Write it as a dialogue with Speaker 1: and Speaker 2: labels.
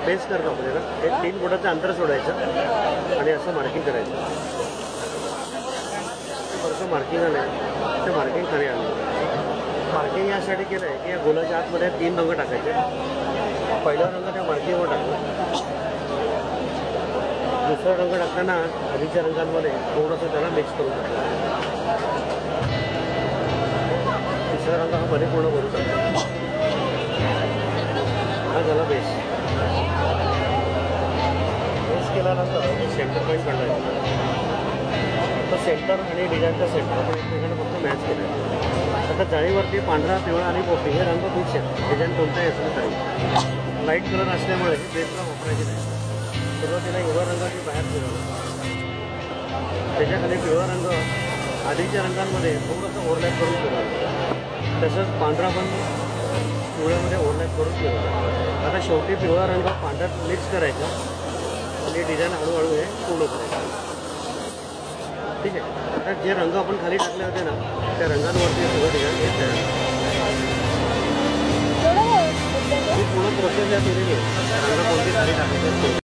Speaker 1: Base करतो आपल्याला हे 3 फुटाचं अंतर सोडायचं आणि असं मार्किंग करायचं. बरं मार्किंग आलं ते मार्किंग खाली आलं. मार्किंग यासाठी केलं आहे की या गोलाच्या आतमध्ये 3 रंग टाकायचे. पहिला रंग त्या मार्किंगवर टाकला. दुसरा रंग टाकताना आधीच्या रंगांमध्ये थोडंसं त्याला मिक्स करून टाकलं. तिसरा रंग हा मध्ये पूर्ण भरून टाकला. हा झाला बेस. बेस केल्यानंतर सेंटर पॉईंट काढायचं. आता सेंटर आणि डिझाईनचा सेंटर आपण एकमेकांना फक्त मॅच केलं. आता जाळीवरती पांढरा, पिवळा आणि पोपटी हे रंग फिक्स आहेत. डिझाईन कोणताही असलं तरी लाईट कलर असल्यामुळे बेसला वापरायचे नाही. सुरुवातीला हिरवा रंगाची बाहेर फिरवला. त्याच्याखाली पिवळा रंग आधीच्या रंगांमध्ये थोडंसं ओव्हरलॅप करून फिरवला. तसंच पांढरा पण पिवळ्यामध्ये ओव्हरलॅप करून फिरवला. आता शेवटी पिवळा रंग पांढऱ्यात मिक्स करायचा आणि डिझाईन हळूहळू हे पूर्ण करायचं. ठीक आहे. आता जे रंग आपण खाली टाकले होते ना त्या रंगांवरती सगळं डिझाईन हे तयार. ही पूर्ण प्रोसेस या केलेली आहे. रंग कोणती खाली टाकायचं